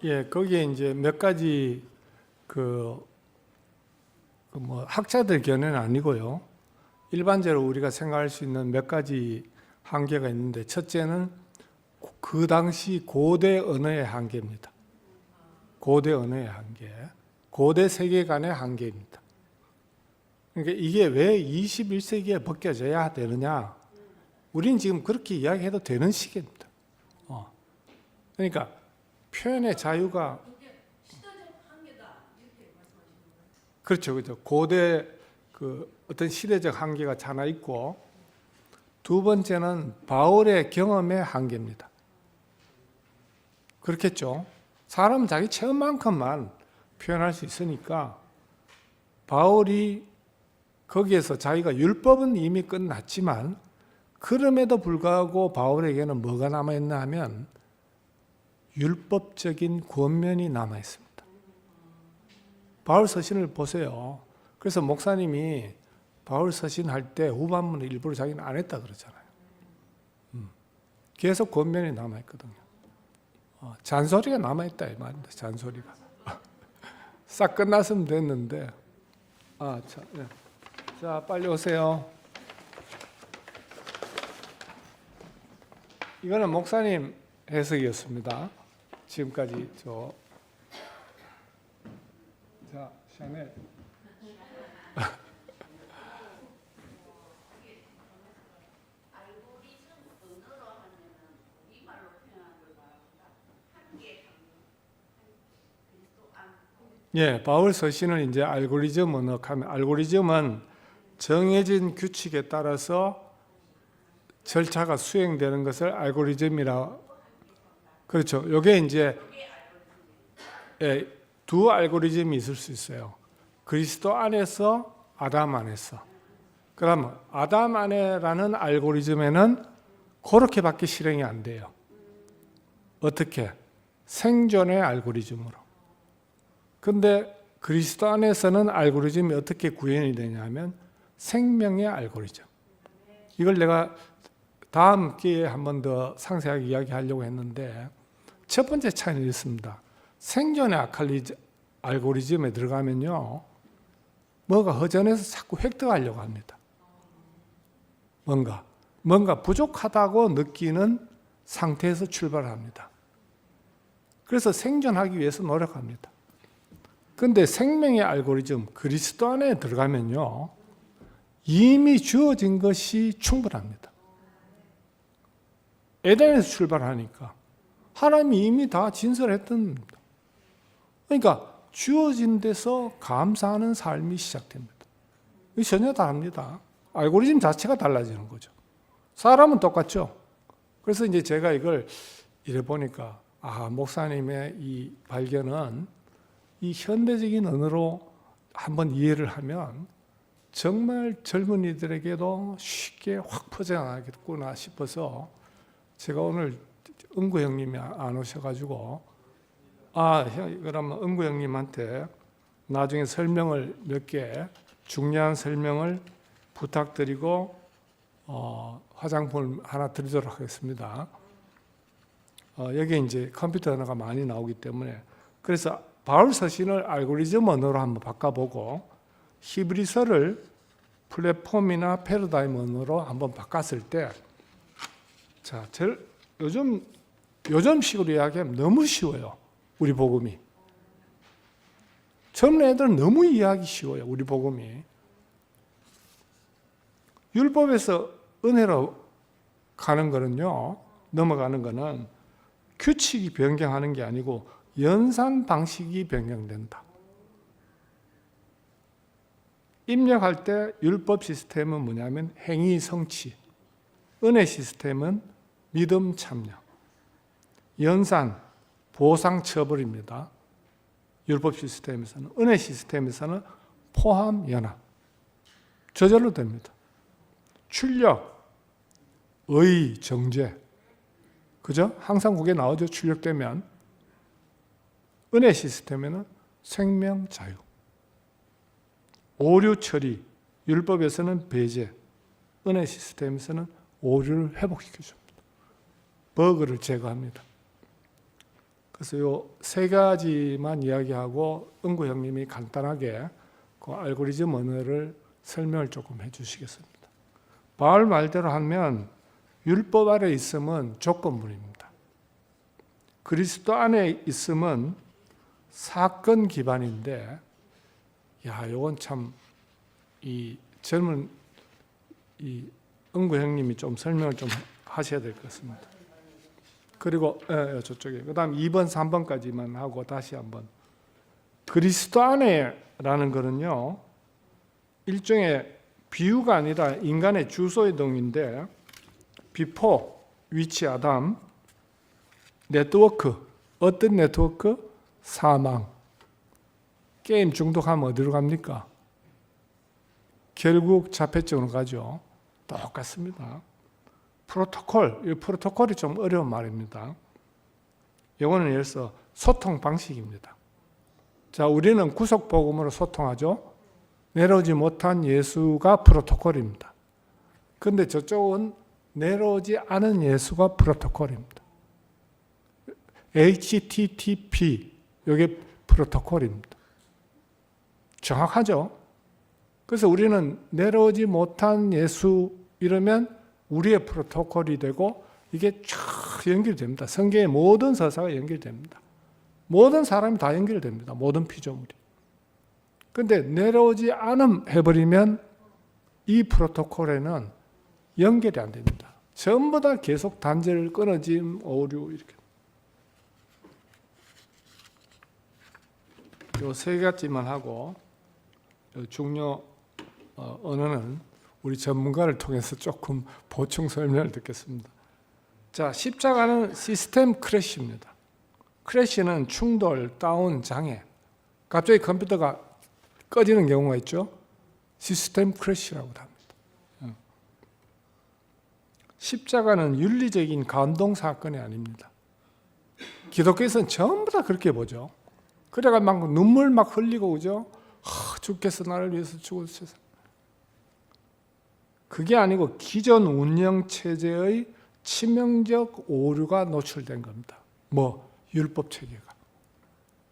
예, 거기에 이제 몇 가지 뭐 학자들 견해는 아니고요. 일반적으로 우리가 생각할 수 있는 몇 가지 한계가 있는데, 첫째는 그 당시 고대 언어의 한계입니다. 고대 언어의 한계, 고대 세계관의 한계입니다. 그러니까 이게 왜 21세기에 벗겨져야 되느냐? 우리는 지금 그렇게 이야기해도 되는 시기입니다. 그러니까 표현의 자유가 그렇죠, 그렇죠. 고대 어떤 시대적 한계가 하나 있고, 두 번째는 바울의 경험의 한계입니다. 그렇겠죠. 사람은 자기 체험만큼만 표현할 수 있으니까 바울이 거기에서 자기가 율법은 이미 끝났지만 그럼에도 불구하고 바울에게는 뭐가 남아있나 하면 율법적인 권면이 남아있습니다. 바울 서신을 보세요. 그래서 목사님이 바울 서신 할 때 후반문을 일부러 자기는 안 했다 그러잖아요. 계속 권면이 남아있거든요. 잔소리가 남아있다 이 말입니다. 잔소리가. 싹 끝났으면 됐는데. 자, 빨리 오세요. 이거는 목사님 해석이었습니다. 지금까지 자, 샤넬. 예, 바울 서신을 이제 알고리즘 언어하면, 알고리즘은 정해진 규칙에 따라서 절차가 수행되는 것을 알고리즘이라. 그렇죠. 요게 이제 두 알고리즘이 있을 수 있어요. 그리스도 안에서, 아담 안에서. 그러면 아담 안에라는 알고리즘에는 그렇게밖에 실행이 안 돼요. 어떻게? 생존의 알고리즘으로. 근데 그리스도 안에서는 알고리즘이 어떻게 구현이 되냐면 생명의 알고리즘. 이걸 내가 다음 기회에 한 번 더 상세하게 이야기하려고 했는데, 첫 번째 차이는 있습니다. 생존의 알고리즘에 들어가면요, 뭐가 허전해서 자꾸 획득하려고 합니다. 뭔가 부족하다고 느끼는 상태에서 출발합니다. 그래서 생존하기 위해서 노력합니다. 그런데 생명의 알고리즘, 그리스도 안에 들어가면요, 이미 주어진 것이 충분합니다. 에덴에서 출발하니까 하나님이 이미 다 진설했던 겁니다. 그러니까 주어진 데서 감사하는 삶이 시작됩니다. 이게 전혀 다릅니다. 알고리즘 자체가 달라지는 거죠. 사람은 똑같죠. 그래서 이제 제가 이걸 이래 보니까, 목사님의 이 발견은 이 현대적인 언어로 한번 이해를 하면 정말 젊은이들에게도 쉽게 확 퍼져나가겠구나 싶어서, 제가 오늘 은구 형님이 안 오셔가지고, 그러면 은구 형님한테 나중에 설명을 몇 개, 중요한 설명을 부탁드리고 화장품을 하나 드리도록 하겠습니다. 여기 이제 컴퓨터 언어가 많이 나오기 때문에, 그래서 바울 서신을 알고리즘 언어로 한번 바꿔보고 히브리서를 플랫폼이나 패러다임 언어로 한번 바꿨을 때, 자, 요즘식으로 이야기하면 너무 쉬워요. 우리 복음이. 젊은 애들은 너무 이해하기 쉬워요. 우리 복음이. 율법에서 은혜로 가는 거는요, 넘어가는 거는 규칙이 변경하는 게 아니고 연산 방식이 변경된다. 입력할 때 율법 시스템은 뭐냐면 행위 성취, 은혜 시스템은 믿음 참여, 연산 보상 처벌입니다. 율법 시스템에서는. 은혜 시스템에서는 포함 연합, 저절로 됩니다. 출력, 의, 정죄, 그죠? 항상 그게 나오죠. 출력되면. 은혜 시스템에는 생명, 자유, 오류 처리, 율법에서는 배제, 은혜 시스템에서는 오류를 회복시켜줍니다. 버그를 제거합니다. 그래서 요 세 가지만 이야기하고 은구 형님이 간단하게 그 알고리즘 언어를 설명을 조금 해주시겠습니다. 바울 말대로 하면 율법 아래 있으면 조건물입니다. 그리스도 안에 있으면 사건 기반인데, 야, 요건 참 이 젊은 이 은구 형님이 좀 설명을 좀 하셔야 될 것 같습니다. 그리고 저쪽에 그다음 2번, 3번까지만 하고 다시 한번. 그리스도 안에라는 거는요, 일종의 비유가 아니라 인간의 주소 이동인데, 비포 위치 아담, 네트워크 어떤 네트워크? 사망. 게임 중독하면 어디로 갑니까? 결국 자폐증으로 가죠. 똑같습니다. 프로토콜, 이 프로토콜이 좀 어려운 말입니다. 이거는 예를 들어서 소통 방식입니다. 자, 우리는 구속복음으로 소통하죠. 내려오지 못한 예수가 프로토콜입니다. 그런데 저쪽은 내려오지 않은 예수가 프로토콜입니다. HTTP, 이게 프로토콜입니다. 정확하죠? 그래서 우리는 내려오지 못한 예수 이러면 우리의 프로토콜이 되고 이게 쫙 연결됩니다. 성경의 모든 서사가 연결됩니다. 모든 사람이 다 연결됩니다. 모든 피조물이. 그런데 내려오지 않음 해버리면 이 프로토콜에는 연결이 안 됩니다. 전부 다 계속 단절, 끊어짐, 오류 이렇게. 요 세 가지만 하고 중요 언어는 우리 전문가를 통해서 조금 보충 설명을 듣겠습니다. 자, 십자가는 시스템 크래시입니다. 크래시는 충돌, 다운, 장애. 갑자기 컴퓨터가 꺼지는 경우가 있죠. 시스템 크래시라고 합니다. 십자가는 윤리적인 감동 사건이 아닙니다. 기독교에서는 전부 다 그렇게 보죠. 그래가 막 눈물 막 흘리고 그죠. 주께서 나를 위해서 죽으셨어. 그게 아니고 기존 운영 체제의 치명적 오류가 노출된 겁니다. 율법 체계가.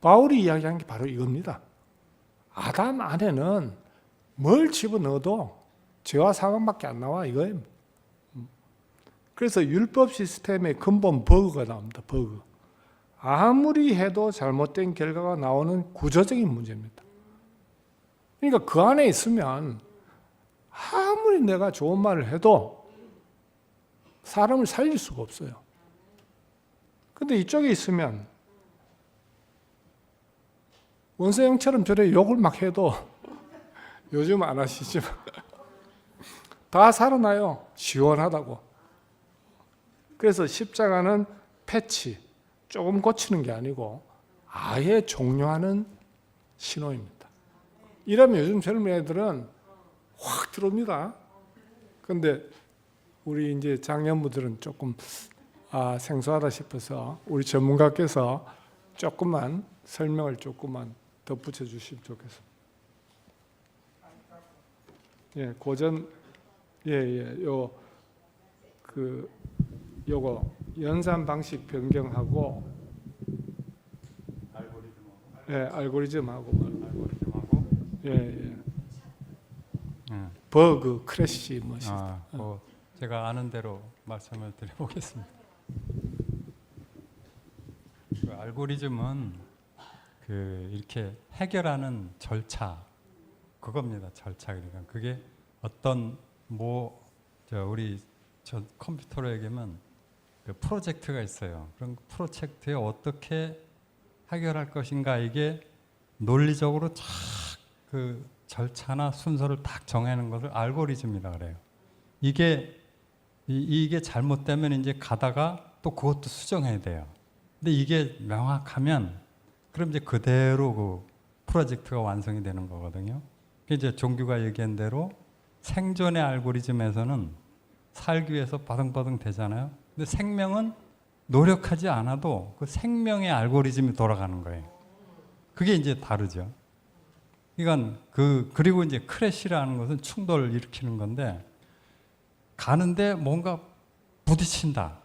바울이 이야기한 게 바로 이겁니다. 아담 안에는 뭘 집어넣어도 죄와 사망밖에 안 나와 이거예요. 그래서 율법 시스템의 근본 버그가 나옵니다. 버그. 아무리 해도 잘못된 결과가 나오는 구조적인 문제입니다. 그러니까 그 안에 있으면 아무리 내가 좋은 말을 해도 사람을 살릴 수가 없어요. 근데 이쪽에 있으면 원서형처럼 저래 욕을 막 해도 요즘 안 하시지만 다 살아나요. 시원하다고. 그래서 십자가는 패치, 조금 고치는 게 아니고 아예 종료하는 신호입니다. 이러면 요즘 젊은 애들은 확 들어옵니다. 그런데 우리 이제 장년부들은 조금 생소하다 싶어서 우리 전문가께서 조금만 설명을 조금만 덧붙여 주시면 좋겠습니다. 예, 고전 요거 연산 방식 변경하고 알고리즘하고 버그, 크래시 제가 아는 대로 말씀을 드려보겠습니다. 그 알고리즘은 이렇게 해결하는 절차 그겁니다. 절차. 그러니까 그게 어떤 우리 컴퓨터로 얘기하면 그 프로젝트가 있어요. 그런 프로젝트에 어떻게 해결할 것인가 이게 논리적으로 그 절차나 순서를 딱 정하는 것을 알고리즘이라 그래요. 이게 잘못되면 이제 가다가 또 그것도 수정해야 돼요. 근데 이게 명확하면 그럼 이제 그대로 그 프로젝트가 완성이 되는 거거든요. 이제 종규가 얘기한 대로 생존의 알고리즘에서는 살기 위해서 바등바등 되잖아요. 근데 생명은 노력하지 않아도 그 생명의 알고리즘이 돌아가는 거예요. 그게 이제 다르죠. 그러니까 그리고 이제 크래시라는 것은 충돌을 일으키는 건데 가는데 뭔가 부딪힌다.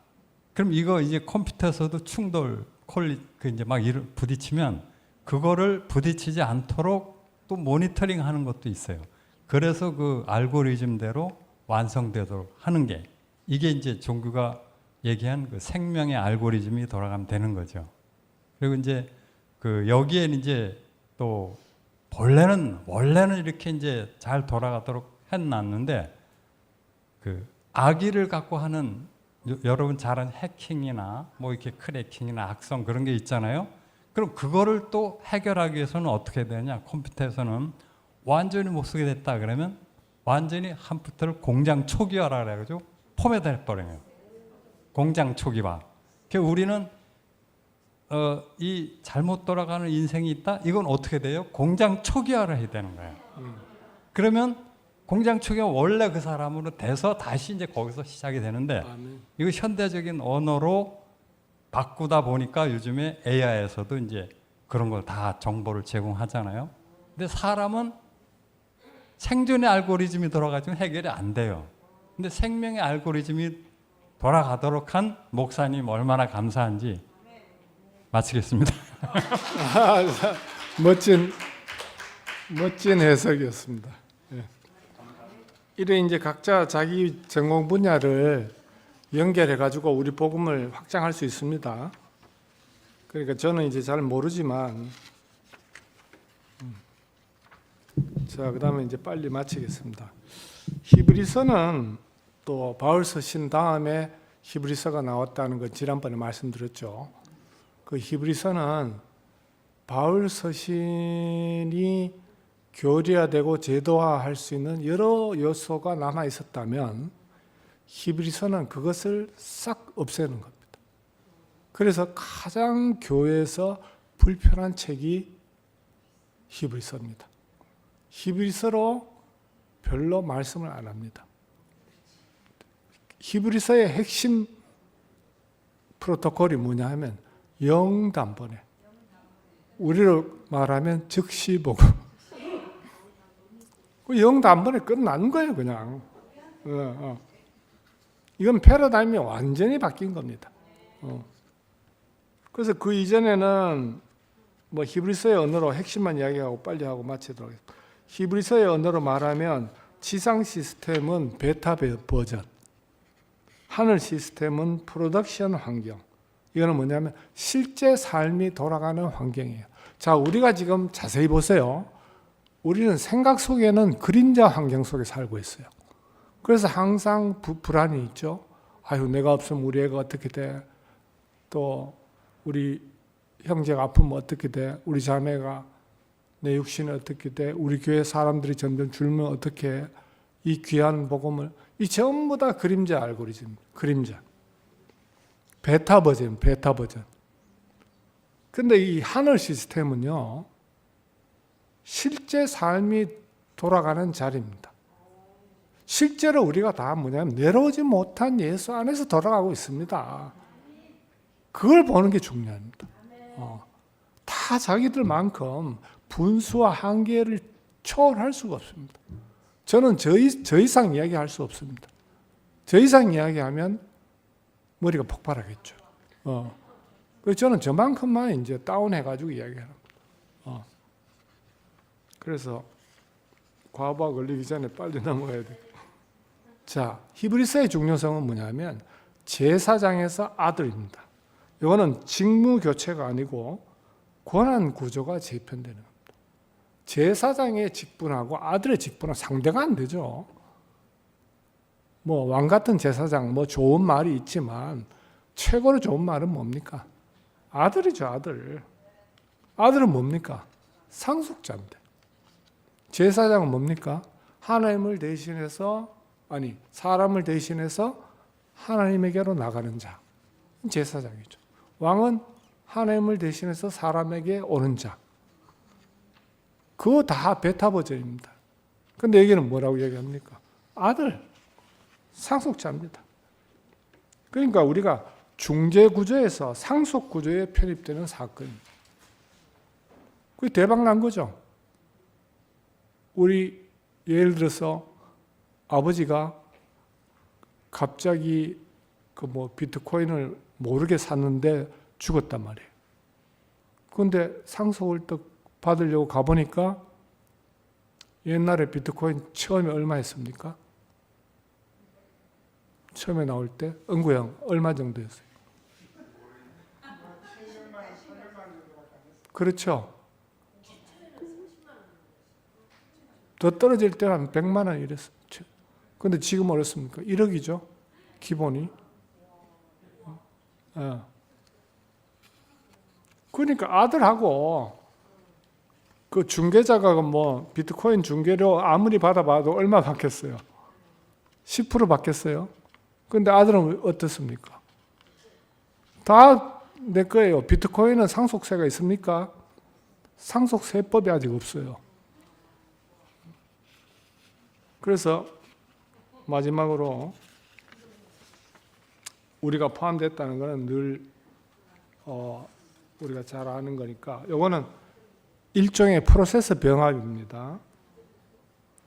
그럼 이거 이제 컴퓨터에서도 충돌 그 이제 막 부딪히면 그거를 부딪히지 않도록 또 모니터링 하는 것도 있어요. 그래서 그 알고리즘대로 완성되도록 하는 게 이게 이제 종교가 얘기한 그 생명의 알고리즘이 돌아가면 되는 거죠. 그리고 이제 그 여기에는 이제 또 원래는 이렇게 이제 잘 돌아가도록 해놨는데 그 악의를 갖고 하는 여러분 잘 아는 해킹이나 뭐 이렇게 크래킹이나 악성 그런 게 있잖아요. 그럼 그거를 또 해결하기 위해서는 어떻게 되냐? 컴퓨터에서는 완전히 못 쓰게 됐다 그러면 완전히 컴퓨터를 공장 초기화라 그래가지고 포맷할 뻔해요. 공장 초기화. 그러니까 우리는 이 잘못 돌아가는 인생이 있다? 이건 어떻게 돼요? 공장 초기화를 해야 되는 거예요. 그러면 공장 초기화 원래 그 사람으로 돼서 다시 이제 거기서 시작이 되는데 이거 현대적인 언어로 바꾸다 보니까 요즘에 AI에서도 이제 그런 걸 다 정보를 제공하잖아요. 근데 사람은 생존의 알고리즘이 돌아가지고 해결이 안 돼요. 근데 생명의 알고리즘이 돌아가도록 한 목사님 얼마나 감사한지 마치겠습니다. 멋진 해석이었습니다. 예. 이래 이제 각자 자기 전공 분야를 연결해 가지고 우리 복음을 확장할 수 있습니다. 그러니까 저는 이제 잘 모르지만 자, 그다음에 이제 빨리 마치겠습니다. 히브리서는 또 바울 서신 다음에 히브리서가 나왔다는 거 지난번에 말씀드렸죠. 그 히브리서는 바울 서신이 교리화되고 제도화할 수 있는 여러 요소가 남아 있었다면 히브리서는 그것을 싹 없애는 겁니다. 그래서 가장 교회에서 불편한 책이 히브리서입니다. 히브리서로 별로 말씀을 안 합니다. 히브리서의 핵심 프로토콜이 뭐냐 하면 영도 안 보내. 우리로 말하면 즉시 보고. 영도 안 보내 끝난 거예요, 그냥. 이건 패러다임이 완전히 바뀐 겁니다. 그래서 그 이전에는 뭐 히브리서의 언어로 핵심만 이야기하고 빨리 하고 마치도록 하겠습니다. 히브리서의 언어로 말하면 지상 시스템은 베타 버전, 하늘 시스템은 프로덕션 환경. 이거는 뭐냐면 실제 삶이 돌아가는 환경이에요. 자, 우리가 지금 자세히 보세요. 우리는 생각 속에는 그림자 환경 속에 살고 있어요. 그래서 항상 불안이 있죠. 아유, 내가 없으면 우리 애가 어떻게 돼? 또 우리 형제가 아프면 어떻게 돼? 우리 자매가 내 육신이 어떻게 돼? 우리 교회 사람들이 점점 줄면 어떻게 해? 이 귀한 복음을 이 전부 다 그림자 알고리즘, 그림자. 베타 버전. 근데 이 하늘 시스템은요, 실제 삶이 돌아가는 자리입니다. 실제로 우리가 다 뭐냐면 내려오지 못한 예수 안에서 돌아가고 있습니다. 그걸 보는 게 중요합니다. 다 자기들만큼 분수와 한계를 초월할 수가 없습니다. 저는 저 이상 이야기할 수 없습니다. 저 이상 이야기하면 머리가 폭발하겠죠. 그래서 저는 저만큼만 이제 다운해가지고 이야기합니다. 그래서 과부하 걸리기 전에 빨리 넘어가야 돼요. 자, 히브리서의 중요성은 뭐냐면 제사장에서 아들입니다. 이거는 직무 교체가 아니고 권한 구조가 재편되는 겁니다. 제사장의 직분하고 아들의 직분은 상대가 안 되죠. 뭐 왕 같은 제사장 뭐 좋은 말이 있지만 최고로 좋은 말은 뭡니까? 아들이죠, 아들. 아들은 뭡니까? 상속자입니다. 제사장은 뭡니까? 하나님을 대신해서 사람을 대신해서 하나님에게로 나가는 자. 제사장이죠. 왕은 하나님을 대신해서 사람에게 오는 자. 그거 다 베타 버전입니다. 근데 여기는 뭐라고 얘기합니까? 아들, 상속자입니다. 그러니까 우리가 중재 구조에서 상속 구조에 편입되는 사건입니다. 그게 대박 난 거죠. 우리 예를 들어서 아버지가 갑자기 그 비트코인을 모르게 샀는데 죽었단 말이에요. 근데 상속을 또 받으려고 가보니까 옛날에 비트코인 처음에 얼마 했습니까? 처음에 나올 때 은구형 얼마 정도였어요? 그렇죠. 더 떨어질 때는 한 100만 원 이랬어요. 근데 지금 어떻습니까? 1억이죠. 기본이. 그러니까 아들하고 그 중개자가 뭐 비트코인 중개료 아무리 받아봐도 얼마 받겠어요? 10% 받겠어요? 근데 아들은 어떻습니까? 다 내 거예요. 비트코인은 상속세가 있습니까? 상속세법이 아직 없어요. 그래서 마지막으로 우리가 포함됐다는 것은 늘 우리가 잘 아는 거니까 이거는 일종의 프로세스 병합입니다.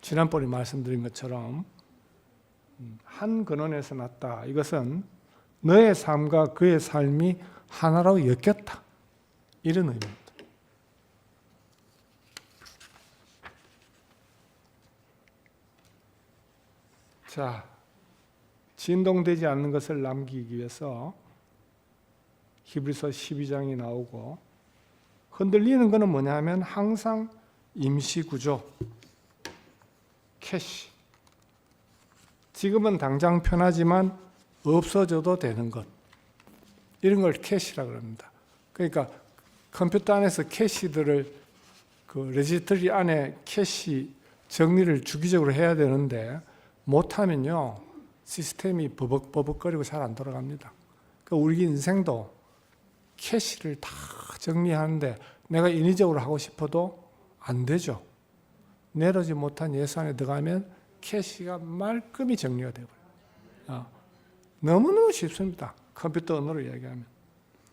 지난번에 말씀드린 것처럼 한 근원에서 났다. 이것은 너의 삶과 그의 삶이 하나로 엮였다. 이런 의미입니다. 자, 진동되지 않는 것을 남기기 위해서 히브리서 12장이 나오고 흔들리는 것은 뭐냐면 항상 임시구조, 캐시. 지금은 당장 편하지만 없어져도 되는 것. 이런 걸 캐시라고 합니다. 그러니까 컴퓨터 안에서 캐시들을 그 레지스트리 안에 캐시 정리를 주기적으로 해야 되는데 못하면요 시스템이 버벅버벅거리고 잘 안 돌아갑니다. 그러니까 우리 인생도 캐시를 다 정리하는데 내가 인위적으로 하고 싶어도 안 되죠. 내려오지 못한 예수 안에 들어가면 캐시가 말끔히 정리가 되어버려요. 너무너무 쉽습니다. 컴퓨터 언어로 이야기하면.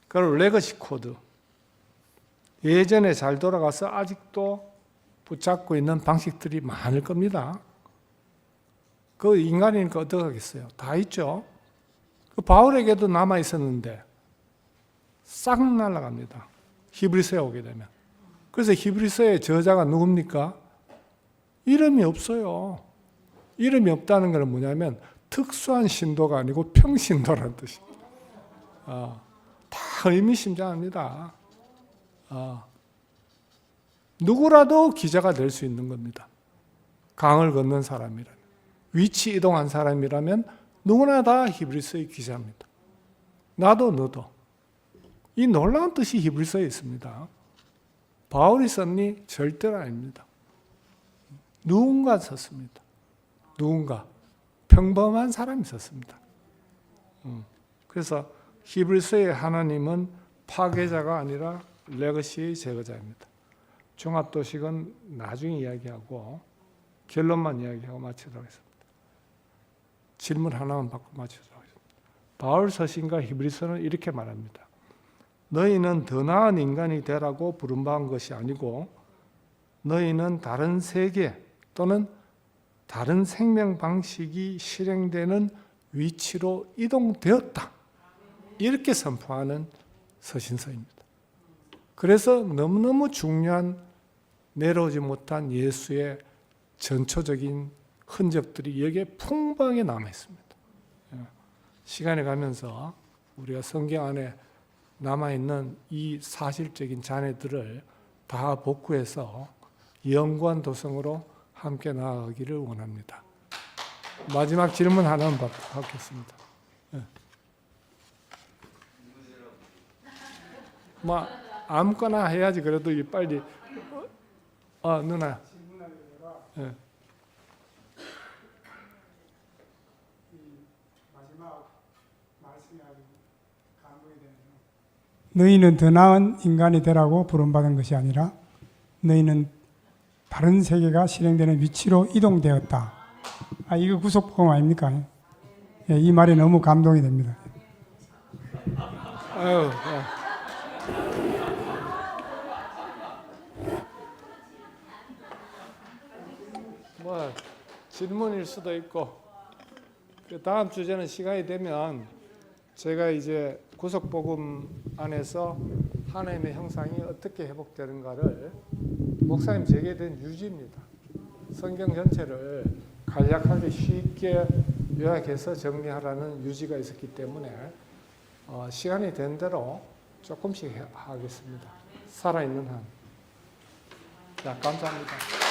그리고 레거시 코드. 예전에 잘 돌아가서 아직도 붙잡고 있는 방식들이 많을 겁니다. 그 인간이니까 어떡하겠어요? 다 있죠. 그 바울에게도 남아 있었는데 싹 날아갑니다. 히브리서에 오게 되면. 그래서 히브리서의 저자가 누굽니까? 이름이 없어요. 이름이 없다는 것은 뭐냐면 특수한 신도가 아니고 평신도라는 뜻입니다. 다 의미심장합니다. 누구라도 기자가 될 수 있는 겁니다. 강을 건넌 사람이라면. 위치 이동한 사람이라면 누구나 다 히브리서의 기자입니다. 나도 너도. 이 놀라운 뜻이 히브리서에 있습니다. 바울이 썼니? 절대로 아닙니다. 누군가 썼습니다. 누군가. 평범한 사람이 썼습니다. 그래서 히브리서의 하나님은 파괴자가 아니라 레거시의 제거자입니다. 종합도식은 나중에 이야기하고 결론만 이야기하고 마치도록 하겠습니다. 질문 하나만 받고 마치도록 하겠습니다. 바울 서신과 히브리서는 이렇게 말합니다. 너희는 더 나은 인간이 되라고 부름받은 것이 아니고 너희는 다른 세계 또는 다른 생명 방식이 실행되는 위치로 이동되었다. 이렇게 선포하는 서신서입니다. 그래서 너무너무 중요한 내려오지 못한 예수의 전초적인 흔적들이 여기에 풍부하게 남아 있습니다. 시간이 가면서 우리가 성경 안에 남아있는 이 사실적인 잔해들을 다 복구해서 영구한 도성으로 함께 나아가기를 원합니다. 마지막 질문 하나만 받겠습니다. 뭐 아무거나 해야지. 그래도 빨리. 누나. 너희는 더 나은 인간이 되라고 부름받은 것이 아니라 너희는 다른 세계가 실행되는 위치로 이동되었다. 이거 구속복음 아닙니까? 이 말이 너무 감동이 됩니다. 뭐 질문일 수도 있고 다음 주제는 시간이 되면 제가 이제 구속복음 안에서 하나님의 형상이 어떻게 회복되는가를 목사님 제게 된 유지입니다. 성경 전체를 간략하게 쉽게 요약해서 정리하라는 유지가 있었기 때문에 시간이 된 대로 조금씩 하겠습니다. 살아있는 한. 자, 감사합니다.